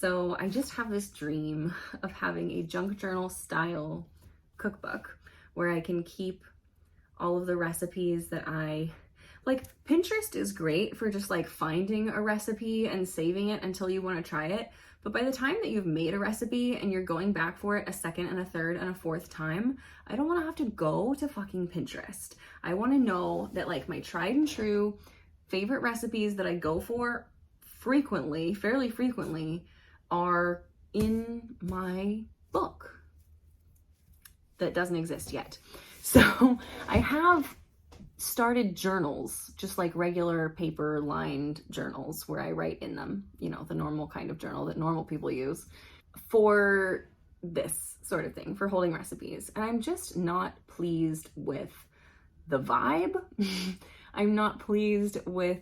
So I just have this dream of having a junk journal style cookbook where I can keep all of the recipes that like. Pinterest is great for just like finding a recipe and saving it until you want to try it. But by the time that you've made a recipe and you're going back for it a second and a third and a fourth time, I don't want to have to go to fucking Pinterest. I want to know that like my tried and true favorite recipes that I go for frequently, fairly frequently, are in my book that doesn't exist yet. So I have started journals, just like regular paper lined journals where I write in them, you know, the normal kind of journal that normal people use for this sort of thing, for holding recipes. And I'm just not pleased with the vibe. I'm not pleased with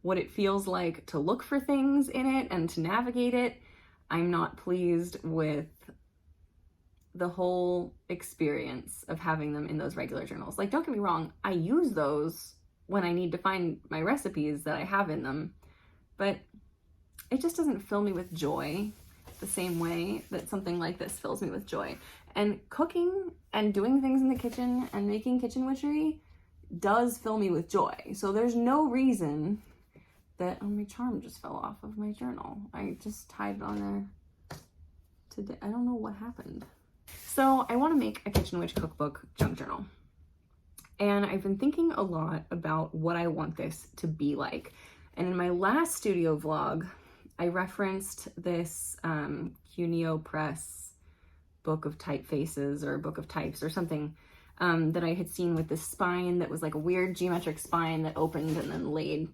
what it feels like to look for things in it and to navigate it. I'm not pleased with the whole experience of having them in those regular journals. Like, don't get me wrong, I use those when I need to find my recipes that I have in them, but it just doesn't fill me with joy the same way that something like this fills me with joy. And cooking and doing things in the kitchen and making kitchen witchery does fill me with joy. So there's no reason that, oh, my charm just fell off of my journal. I just tied it on there today. I don't know what happened. So I want to make a Kitchen Witch cookbook junk journal. And I've been thinking a lot about what I want this to be like. And in my last studio vlog, I referenced this Cuneo Press book of typefaces or book of types or something that I had seen with this spine that was like a weird geometric spine that opened and then laid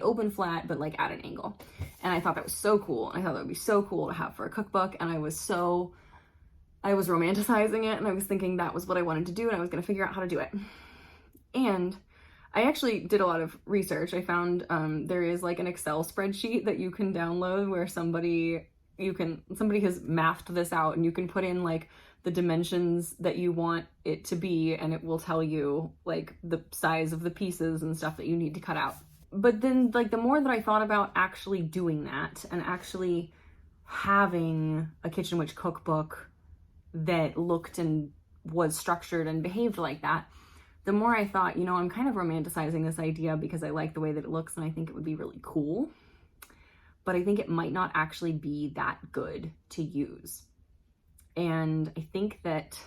open flat, but like at an angle. And I thought that was so cool. I thought that would be so cool to have for a cookbook. And I was romanticizing it, and I was thinking that was what I wanted to do, and I was going to figure out how to do it. And I actually did a lot of research. I found there is like an Excel spreadsheet that you can download where somebody has mathed this out, and you can put in like the dimensions that you want it to be, and it will tell you like the size of the pieces and stuff that you need to cut out. But then like the more that I thought about actually doing that and actually having a Kitchen Witch cookbook that looked and was structured and behaved like that, the more I thought, you know, I'm kind of romanticizing this idea because I like the way that it looks and I think it would be really cool, but I think it might not actually be that good to use. And I think that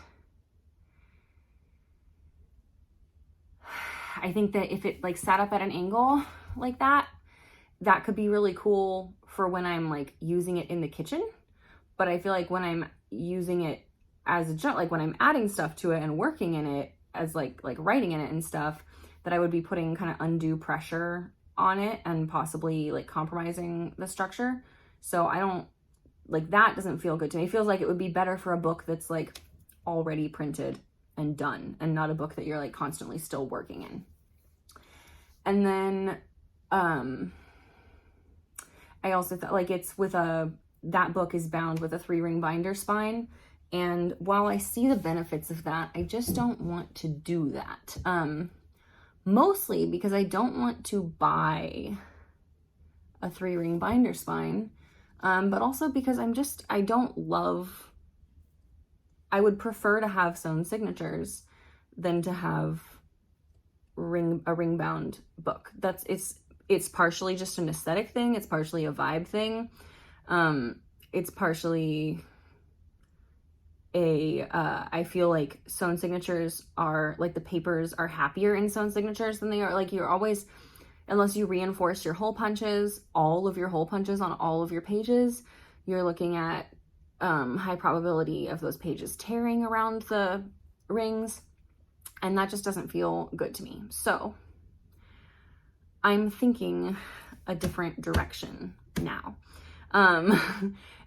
if it like sat up at an angle like that, that could be really cool for when I'm like using it in the kitchen. But I feel like when I'm using it as a journal, like when I'm adding stuff to it and working in it as like writing in it and stuff, that I would be putting kind of undue pressure on it and possibly like compromising the structure. So I don't like, that doesn't feel good to me. It feels like it would be better for a book that's like already printed and done, and not a book that you're like constantly still working in. And then I also thought like it's with that book is bound with a 3-ring binder spine. And while I see the benefits of that, I just don't want to do that. Mostly because I don't want to buy a 3-ring binder spine, but also because I would prefer to have sewn signatures than to have a ring bound book. It's partially just an aesthetic thing. It's partially a vibe thing. It's partially I feel like sewn signatures are like, the papers are happier in sewn signatures than they are like, you're always, unless you reinforce your hole punches, all of your hole punches on all of your pages, you're looking at high probability of those pages tearing around the rings, and that just doesn't feel good to me. So I'm thinking a different direction now.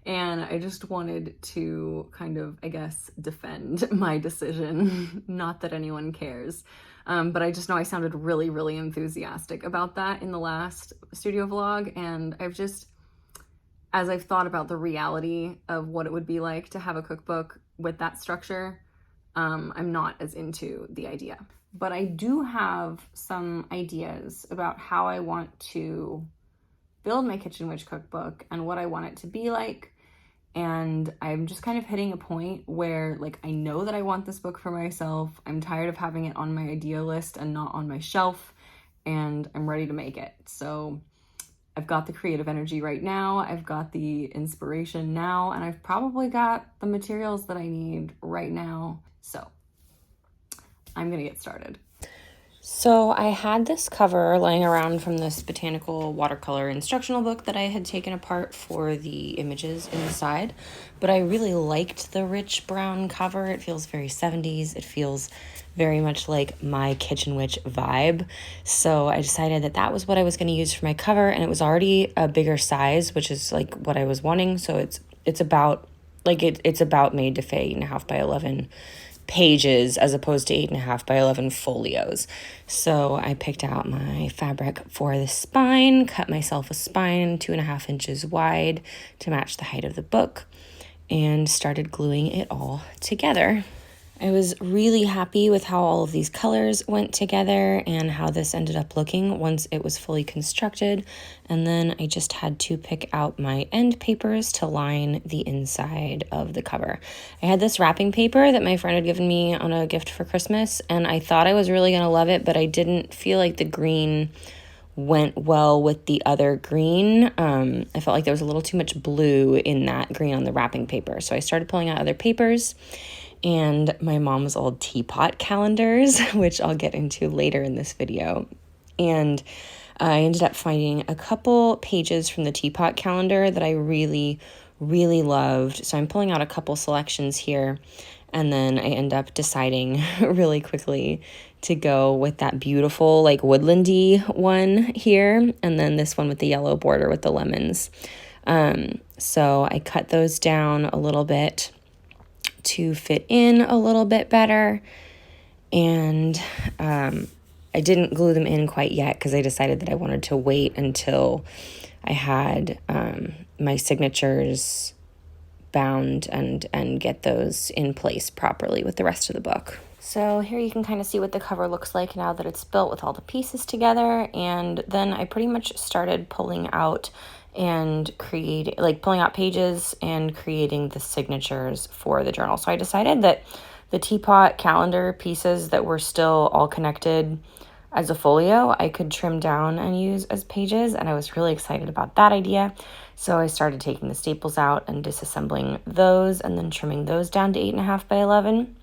And I just wanted to kind of, I guess, defend my decision. Not that anyone cares. But I just know I sounded really, really enthusiastic about that in the last studio vlog. And as I've thought about the reality of what it would be like to have a cookbook with that structure, I'm not as into the idea. But I do have some ideas about how I want to build my Kitchen Witch cookbook and what I want it to be like. And I'm just kind of hitting a point where like I know that I want this book for myself. I'm tired of having it on my idea list and not on my shelf, and I'm ready to make it. So I've got the creative energy right now, I've got the inspiration now, and I've probably got the materials that I need right now. So I'm gonna get started. So I had this cover laying around from this botanical watercolor instructional book that I had taken apart for the images inside, but I really liked the rich brown cover. It feels very 70s. It feels very much like my Kitchen Witch vibe. So I decided that that was what I was going to use for my cover, and it was already a bigger size, which is like what I was wanting. So it's about like it's about made to fit 8.5 by 11 pages as opposed to 8.5 by 11 folios. So I picked out my fabric for the spine, cut myself a spine 2.5 inches wide to match the height of the book, and started gluing it all together. I was really happy with how all of these colors went together and how this ended up looking once it was fully constructed. And then I just had to pick out my end papers to line the inside of the cover. I had this wrapping paper that my friend had given me on a gift for Christmas, and I thought I was really going to love it, but I didn't feel like the green went well with the other green. I felt like there was a little too much blue in that green on the wrapping paper. So I started pulling out other papers and my mom's old teapot calendars, which I'll get into later in this video. And I ended up finding a couple pages from the teapot calendar that I really, really loved. So I'm pulling out a couple selections here, and then I end up deciding really quickly to go with that beautiful like woodlandy one here, and then this one with the yellow border with the lemons. So I cut those down a little bit to fit in a little bit better, and I didn't glue them in quite yet because I decided that I wanted to wait until I had my signatures bound and get those in place properly with the rest of the book. So here you can kind of see what the cover looks like now that it's built with all the pieces together. And then I pretty much started pulling out pages and creating the signatures for the journal. So I decided that the teapot calendar pieces that were still all connected as a folio, I could trim down and use as pages, and I was really excited about that idea. So I started taking the staples out and disassembling those and then trimming those down to 8.5 by 11.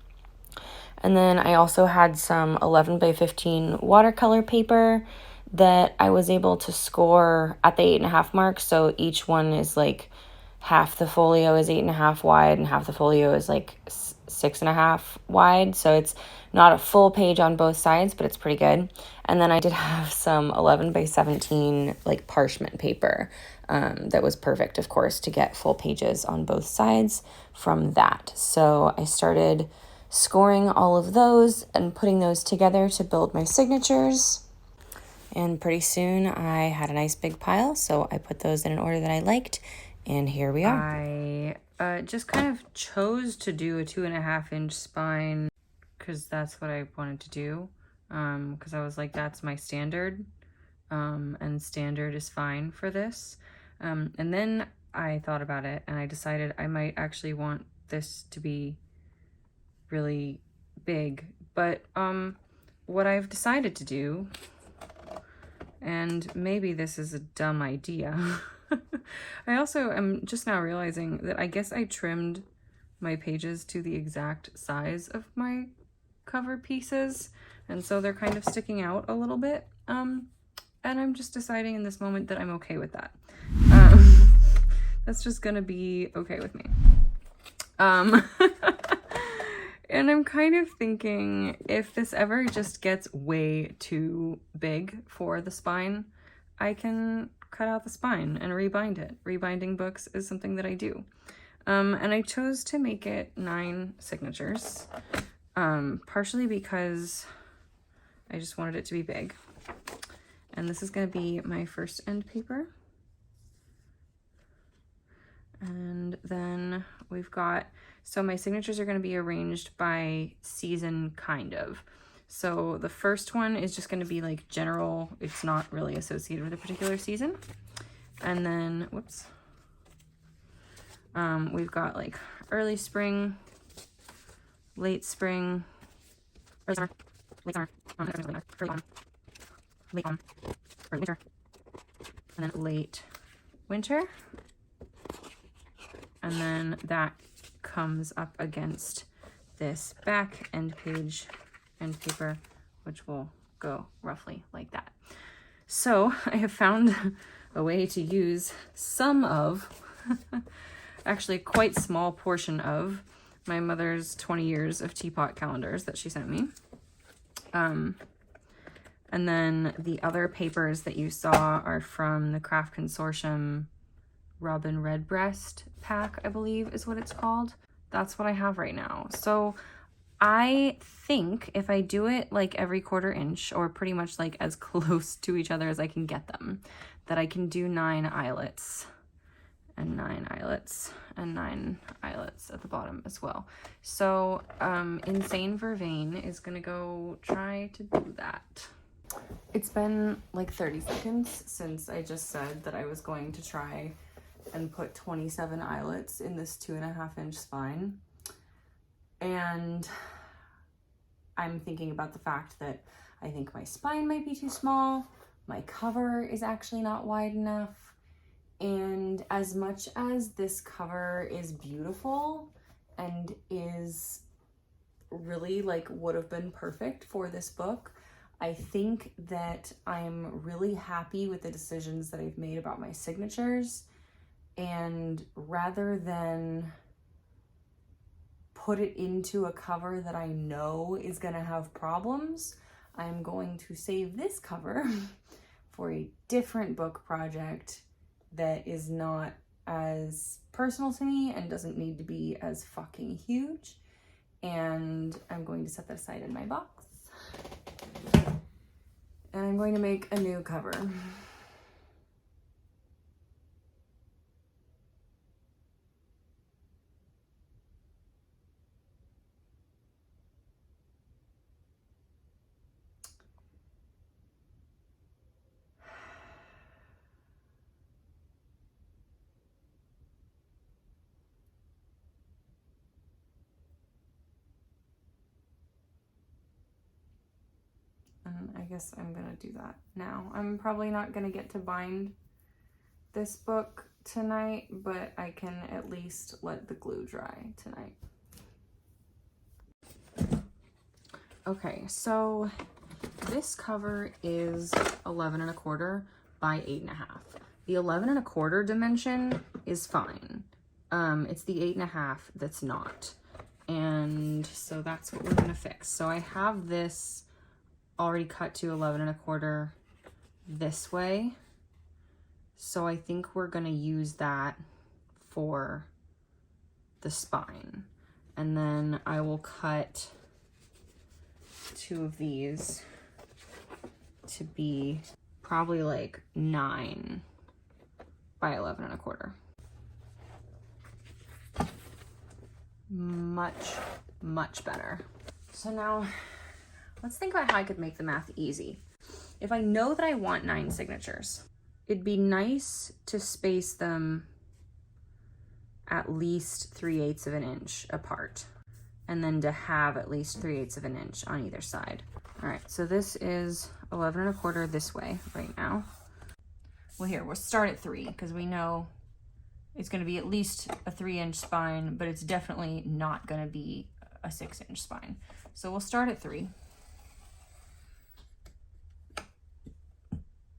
And then I also had some 11 by 15 watercolor paper that I was able to score at the 8.5 mark. So each one is like half the folio is 8.5 wide and half the folio is like 6.5 wide. So it's not a full page on both sides, but it's pretty good. And then I did have some 11 by 17 like parchment paper that was perfect, of course, to get full pages on both sides from that. So I started scoring all of those and putting those together to build my signatures. And pretty soon I had a nice big pile, so I put those in an order that I liked, and here we are. I just kind of chose to do a 2.5 inch spine because that's what I wanted to do, because I was like, that's my standard, and standard is fine for this. And then I thought about it and I decided I might actually want this to be really big, but what I've decided to do, and maybe this is a dumb idea, I also am just now realizing that I guess I trimmed my pages to the exact size of my cover pieces, and so they're kind of sticking out a little bit, and I'm just deciding in this moment that I'm okay with that. That's just gonna be okay with me. And I'm kind of thinking if this ever just gets way too big for the spine, I can cut out the spine and rebind it. Rebinding books is something that I do. And I chose to make it 9 signatures, partially because I just wanted it to be big. And this is going to be my first end paper. And then we've got, so my signatures are going to be arranged by season, kind of. So the first one is just going to be like general. It's not really associated with a particular season. And then, whoops, we've got like early spring, late spring, early summer, late summer, early autumn, late autumn, early winter, and then late winter. And then that comes up against this back end page and paper, which will go roughly like that. So I have found a way to use some of, actually a quite small portion of, my mother's 20 years of teapot calendars that she sent me. And then the other papers that you saw are from the Craft Consortium Robin Redbreast pack, I believe is what it's called. That's what I have right now. So I think if I do it like every 1/4 inch, or pretty much like as close to each other as I can get them, that I can do 9 eyelets and 9 eyelets and 9 eyelets at the bottom as well. So Insane Vervain is gonna go try to do that. It's been like 30 seconds since I just said that I was going to try and put 27 eyelets in this 2.5 inch spine. And I'm thinking about the fact that I think my spine might be too small. My cover is actually not wide enough. And as much as this cover is beautiful and is really like would have been perfect for this book, I think that I'm really happy with the decisions that I've made about my signatures. And rather than put it into a cover that I know is gonna have problems, I'm going to save this cover for a different book project that is not as personal to me and doesn't need to be as fucking huge. And I'm going to set that aside in my box. And I'm going to make a new cover. And I guess I'm gonna do that now. I'm probably not gonna get to bind this book tonight, but I can at least let the glue dry tonight. Okay, so this cover is 11 1/4 by 8 1/2. The 11 1/4 dimension is fine. It's the 8 1/2 that's not. And so that's what we're gonna fix. So I have this already cut to 11 1/4 this way. So I think we're gonna use that for the spine. And then I will cut 2 of these to be probably like 9 by 11 1/4. Much better. So now let's think about how I could make the math easy. If I know that I want 9 signatures, it'd be nice to space them at least 3/8 of an inch apart, and then to have at least 3/8 of an inch on either side. All right, so this is 11 1/4 this way right now. Well, here, we'll start at 3 because we know it's gonna be at least a 3-inch spine, but it's definitely not gonna be a 6-inch spine. So we'll start at 3.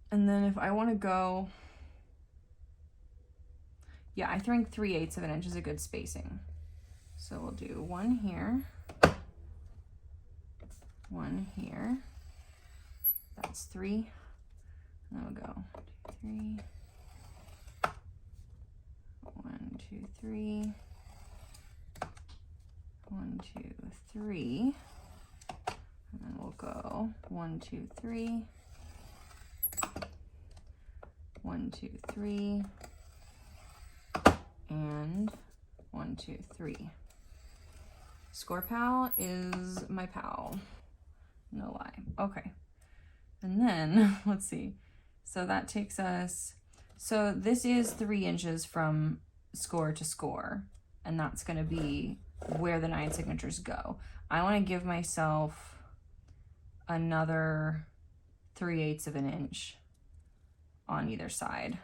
And then if I wanna go, yeah, I think 3/8 of an inch is a good spacing. So we'll do 1 here, 1 here, that's 3. And then we'll go 2, 3, 1, 2, 3, 1, 2, 3, and then we'll go 1, 2, 3, 1, 2, 3, and 1, 2, 3. Score pal is my pal. No lie. Okay. And then let's see. So that takes us So this is 3 inches from score to score, and that's going to be where the 9 signatures go. I want to give myself another 3/8 of an inch on either side.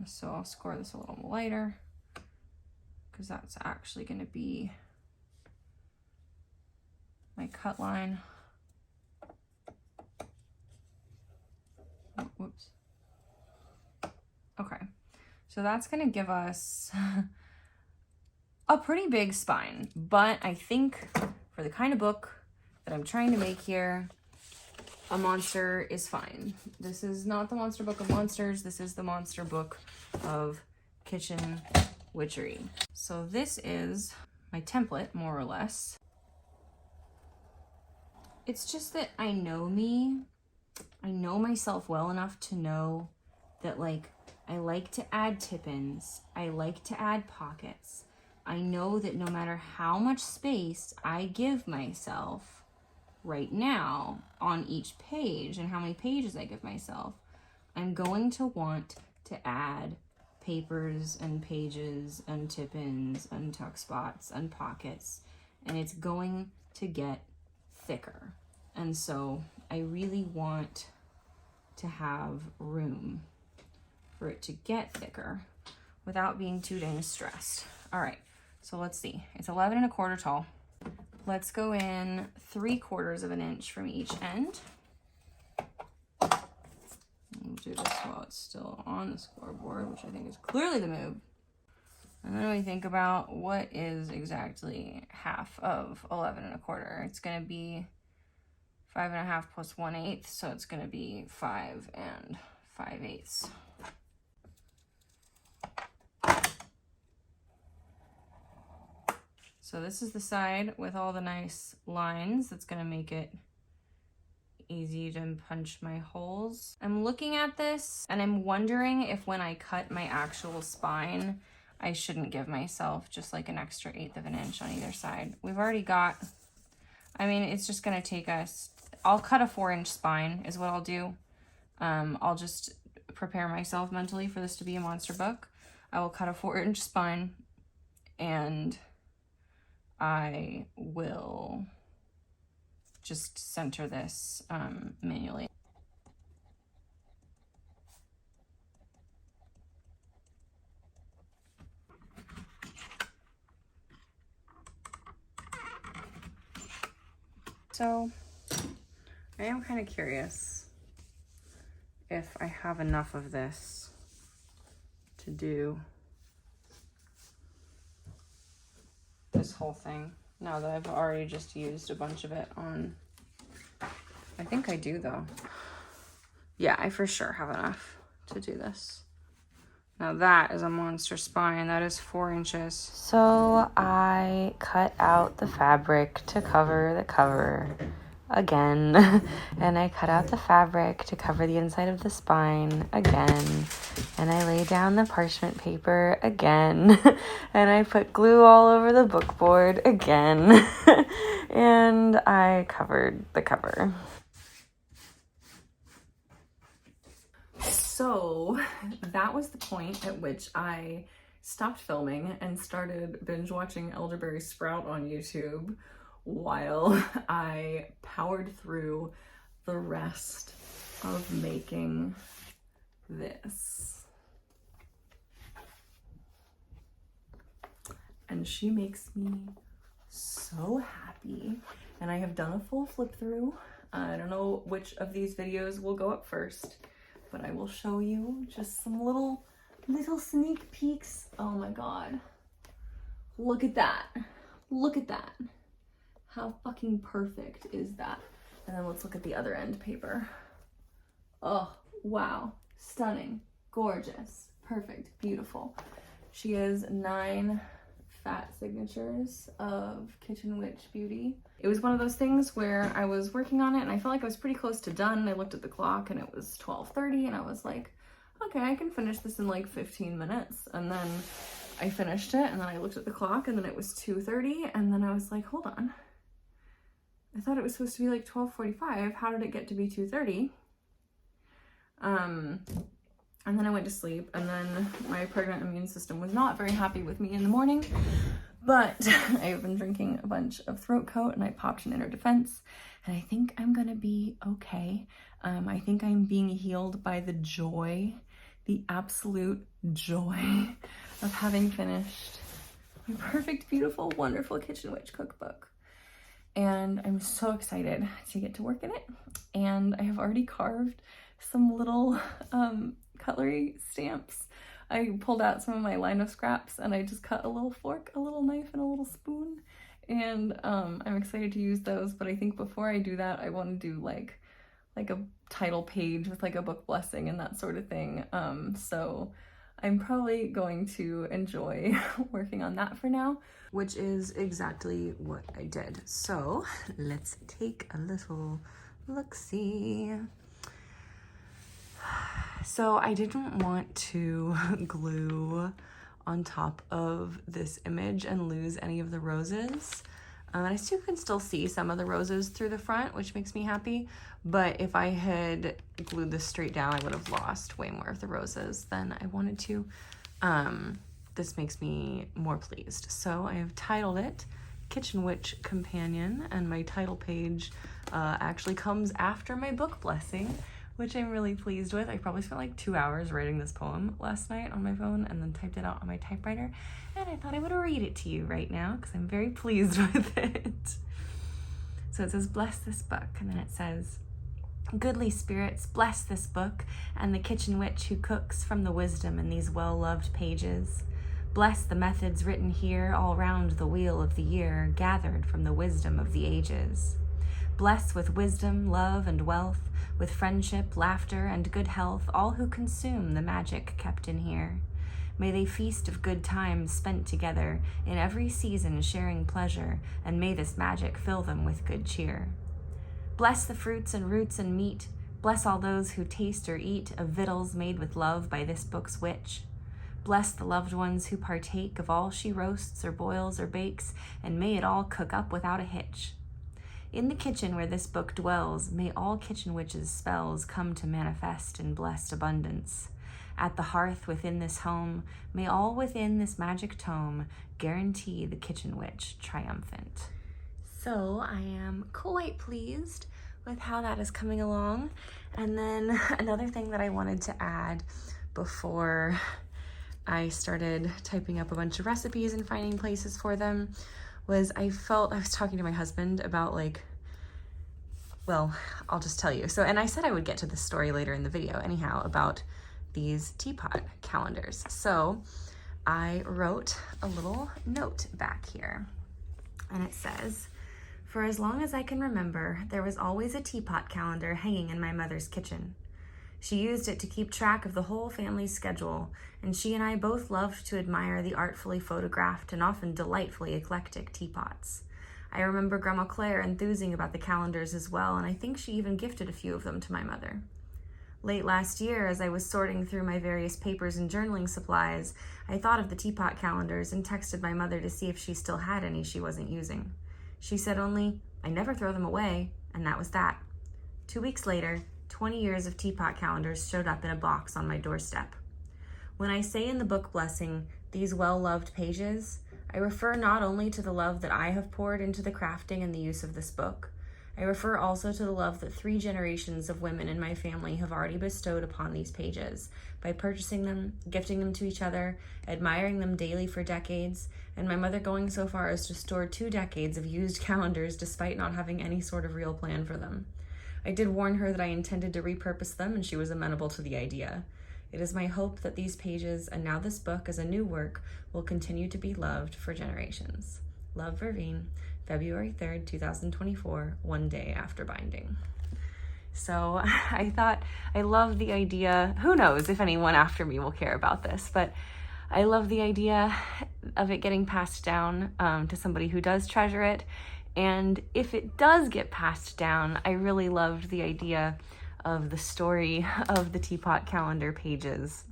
So I'll score this a little lighter because that's actually going to be my cut line. Oh, whoops. Okay, so that's going to give us a pretty big spine, but I think for the kind of book that I'm trying to make here, a monster is fine. This is not the Monster Book of Monsters. This is the Monster Book of Kitchen Witchery. So this is my template, more or less. It's just that I know me. I know myself well enough to know that, like, I like to add tip-ins. I like to add pockets. I know that no matter how much space I give myself right now on each page and how many pages I give myself, I'm going to want to add papers and pages and tip-ins and tuck spots and pockets, and it's going to get thicker. And so I really want to have room for it to get thicker without being too dang stressed. All right, so let's see. It's 11 1/4 tall. Let's go in 3/4 of an inch from each end. We'll do this while it's still on the scoreboard, which I think is clearly the move. And then we think about what is exactly half of 11 1/4. It's going to be 5 1/2 plus 1/8, so it's going to be 5 5/8. So this is the side with all the nice lines that's going to make it easy to punch my holes. I'm looking at this and I'm wondering if when I cut my actual spine, I shouldn't give myself just like an extra 1/8 of an inch on either side. We've already got, I mean, it's just going to take us, I'll cut a 4-inch spine is what I'll do. I'll just prepare myself mentally for this to be a monster book. I will cut a 4-inch spine and I will just center this manually. So I am kind of curious if I have enough of this to do this whole thing now that I've already just used a bunch of it on. I think I do though. Yeah, I for sure have enough to do this. Now that is a monster spine. That is 4 inches. So I cut out the fabric to cover the cover again. And I cut out the fabric to cover the inside of the spine again. And I lay down the parchment paper again. And I put glue all over the book board again. And I covered the cover. So that was the point at which I stopped filming and started binge watching Elderberry Sprout on YouTube while I powered through the rest of making this. And she makes me so happy. And I have done a full flip through. I don't know which of these videos will go up first, but I will show you just some little sneak peeks. Oh my God. Look at that. Look at that. How fucking perfect is that? And then let's look at the other end paper. Oh, wow. Stunning. Gorgeous. Perfect. Beautiful. She has 9 fat signatures of Kitchen Witch Beauty. It was one of those things where I was working on it and I felt like I was pretty close to done. I looked at the clock and it was 12:30 and I was like, okay, I can finish this in like 15 minutes. And then I finished it and then I looked at the clock and then it was 2:30 and then I was like, hold on. I thought it was supposed to be like 12:45. How did it get to be 2:30? And then I went to sleep, and then my pregnant immune system was not very happy with me in the morning, but I've been drinking a bunch of throat coat and I popped an inner defense, and I think I'm gonna be okay. I think I'm being healed by the joy, the absolute joy of having finished my perfect, beautiful, wonderful Kitchen Witch cookbook. And I'm so excited to get to work in it. And I have already carved some little cutlery stamps. I pulled out some of my lino scraps and I just cut a little fork, a little knife, and a little spoon. And I'm excited to use those, but I think before I do that, I want to do like a title page with like a book blessing and that sort of thing. So I'm probably going to enjoy working on that for now, which is exactly what I did. So let's take a little look-see. So I didn't want to glue on top of this image and lose any of the roses. And I can still see some of the roses through the front, which makes me happy. But if I had glued this straight down, I would have lost way more of the roses than I wanted to. This makes me more pleased. So I have titled it Kitchen Witch Companion, and my title page actually comes after my book blessing, which I'm really pleased with. I probably spent like 2 hours writing this poem last night on my phone and then typed it out on my typewriter. And I thought I would read it to you right now because I'm very pleased with it. So it says, bless this book. And then it says, goodly spirits, bless this book and the kitchen witch who cooks from the wisdom in these well-loved pages. Bless the methods written here all round the wheel of the year, gathered from the wisdom of the ages. Bless with wisdom, love, and wealth, with friendship, laughter, and good health, all who consume the magic kept in here. May they feast of good times spent together, in every season sharing pleasure, and may this magic fill them with good cheer. Bless the fruits and roots and meat, bless all those who taste or eat of victuals made with love by this book's witch. Bless the loved ones who partake of all she roasts or boils or bakes, and may it all cook up without a hitch. In the kitchen where this book dwells, may all kitchen witches' spells come to manifest in blessed abundance. At the hearth within this home, may all within this magic tome guarantee the kitchen witch triumphant. So I am quite pleased with how that is coming along. And then another thing that I wanted to add before I started typing up a bunch of recipes and finding places for them was I was talking to my husband about I'll just tell you. And I said I would get to this story later in the video anyhow about these teapot calendars. So I wrote a little note back here and it says, for as long as I can remember, there was always a teapot calendar hanging in my mother's kitchen. She used it to keep track of the whole family's schedule, and she and I both loved to admire the artfully photographed and often delightfully eclectic teapots. I remember Grandma Claire enthusing about the calendars as well, and I think she even gifted a few of them to my mother. Late last year, as I was sorting through my various papers and journaling supplies, I thought of the teapot calendars and texted my mother to see if she still had any she wasn't using. She said only, I never throw them away, and that was that. 2 weeks later, 20 years of teapot calendars showed up in a box on my doorstep. When I say in the book blessing, these well-loved pages, I refer not only to the love that I have poured into the crafting and the use of this book, I refer also to the love that 3 generations of women in my family have already bestowed upon these pages by purchasing them, gifting them to each other, admiring them daily for decades, and my mother going so far as to store 2 decades of used calendars despite not having any sort of real plan for them. I did warn her that I intended to repurpose them, and she was amenable to the idea. It is my hope that these pages, and now this book as a new work, will continue to be loved for generations. Love, Vervine, February 3rd, 2024, one day after binding. So I thought, I love the idea, who knows if anyone after me will care about this, but I love the idea of it getting passed down to somebody who does treasure it. And if it does get passed down, I really loved the idea of the story of the teapot calendar pages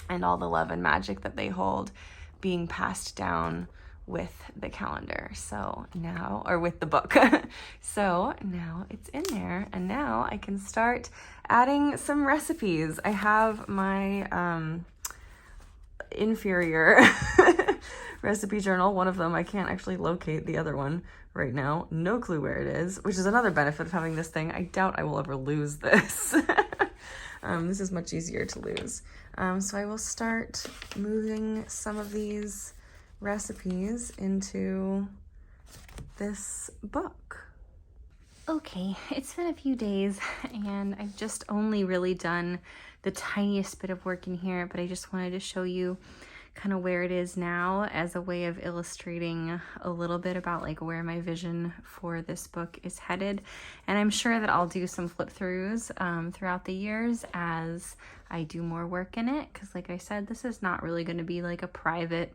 and all the love and magic that they hold being passed down with the calendar. So now, or with the book. So now it's in there, and now I can start adding some recipes. I have my inferior recipe journal. One of them, I can't actually locate the other one right now. No clue where it is, which is another benefit of having this thing. I doubt I will ever lose this. This is much easier to lose. So I will start moving some of these recipes into this book. Okay, it's been a few days and I've just only really done the tiniest bit of work in here, but I just wanted to show you kind of where it is now as a way of illustrating a little bit about like where my vision for this book is headed. And I'm sure that I'll do some flip throughs throughout the years as I do more work in it, because like I said, this is not really going to be like a private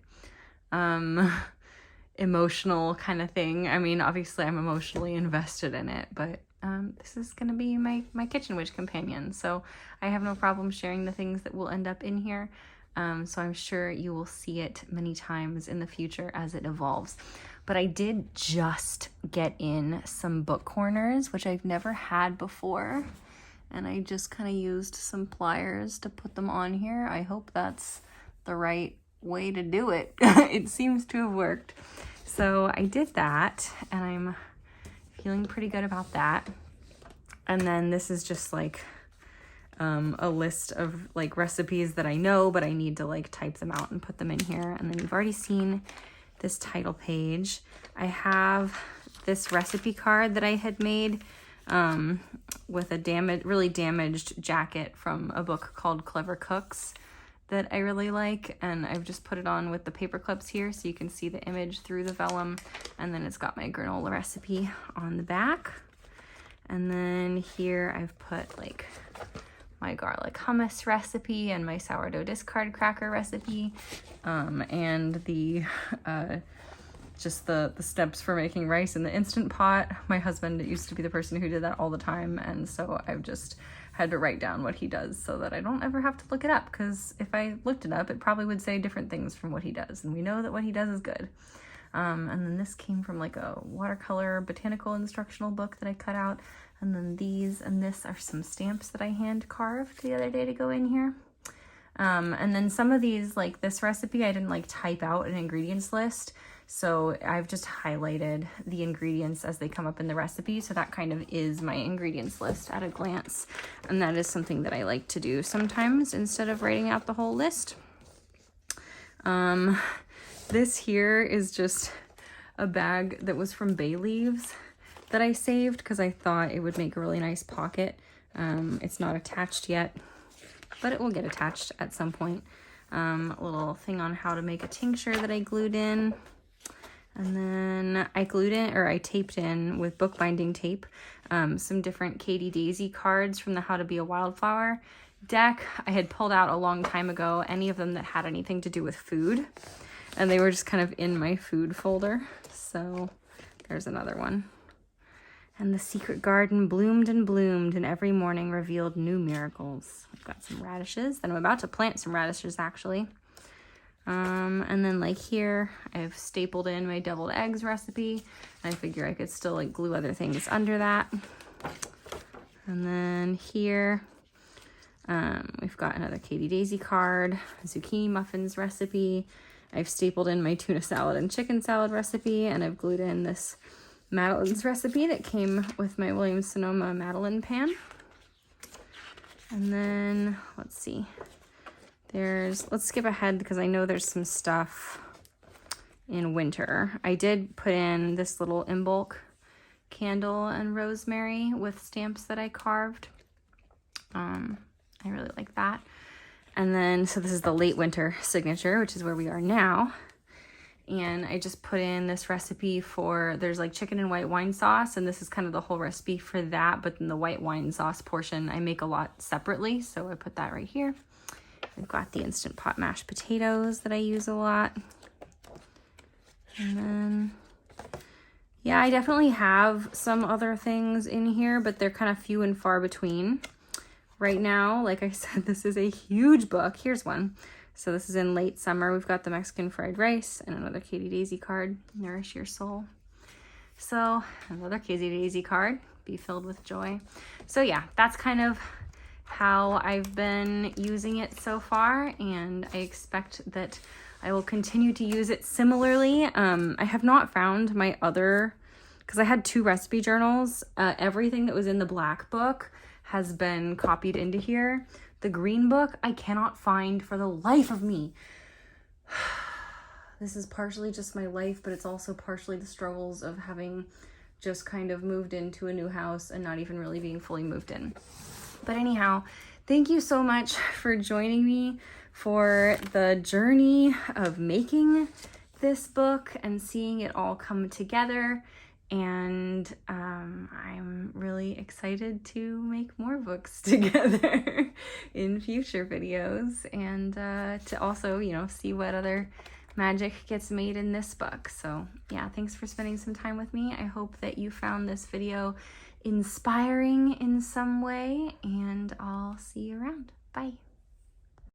emotional kind of thing. I mean, obviously I'm emotionally invested in it, but this is going to be my Kitchen Witch companion, so I have no problem sharing the things that will end up in here. So I'm sure you will see it many times in the future as it evolves. But I did just get in some book corners, which I've never had before. And I just kind of used some pliers to put them on here. I hope that's the right way to do it. It seems to have worked. So I did that, and I'm feeling pretty good about that. And then this is just like a list of like recipes that I know, but I need to like type them out and put them in here. And then you've already seen this title page. I have this recipe card that I had made with a really damaged jacket from a book called Clever Cooks that I really like, and I've just put it on with the paper clips here so you can see the image through the vellum. And then it's got my granola recipe on the back. And then here I've put like my garlic hummus recipe and my sourdough discard cracker recipe, and the just the steps for making rice in the Instant Pot. My husband used to be the person who did that all the time, and so I've just had to write down what he does so that I don't ever have to look it up, because if I looked it up, it probably would say different things from what he does, and we know that what he does is good. And then this came from like a watercolor botanical instructional book that I cut out. And then these and this are some stamps that I hand carved the other day to go in here. And then some of these, like this recipe, I didn't like type out an ingredients list. So I've just highlighted the ingredients as they come up in the recipe. So that kind of is my ingredients list at a glance. And that is something that I like to do sometimes instead of writing out the whole list. This here is just a bag that was from bay leaves that I saved because I thought it would make a really nice pocket. It's not attached yet, but it will get attached at some point. A little thing on how to make a tincture that I glued in. And then I glued in, or I taped in with bookbinding tape, some different Katie Daisy cards from the How to Be a Wildflower deck. I had pulled out a long time ago, any of them that had anything to do with food. And they were just kind of in my food folder. So there's another one. And the secret garden bloomed and bloomed, and every morning revealed new miracles. I've got some radishes that I'm about to plant some radishes actually. And then like here, I've stapled in my deviled eggs recipe. I figure I could still like glue other things under that. And then here, we've got another Katie Daisy card, zucchini muffins recipe. I've stapled in my tuna salad and chicken salad recipe, and I've glued in this Madeline's recipe that came with my Williams-Sonoma Madeleine pan. And then, let's see, let's skip ahead because I know there's some stuff in winter. I did put in this little in bulk candle and rosemary with stamps that I carved. I really like that. And then, so this is the late winter signature, which is where we are now. And I just put in this recipe for, there's like chicken and white wine sauce, and this is kind of the whole recipe for that, but then the white wine sauce portion I make a lot separately, so I put that right here. I've got the Instant Pot mashed potatoes that I use a lot. And then, yeah, I definitely have some other things in here, but they're kind of few and far between. Right now, like I said, this is a huge book. Here's one. So this is in late summer. We've got the Mexican fried rice and another Katie Daisy card, nourish your soul. So another Katie Daisy card, be filled with joy. So yeah, that's kind of how I've been using it so far, and I expect that I will continue to use it similarly. I have not found my other, because I had 2 recipe journals. Everything that was in the black book has been copied into here. The green book, I cannot find for the life of me. This is partially just my life, but it's also partially the struggles of having just kind of moved into a new house and not even really being fully moved in. But anyhow, thank you so much for joining me for the journey of making this book and seeing it all come together. And I'm really excited to make more books together in future videos, and to also, you know, see what other magic gets made in this book. So yeah, thanks for spending some time with me. I hope that you found this video inspiring in some way, and I'll see you around. Bye.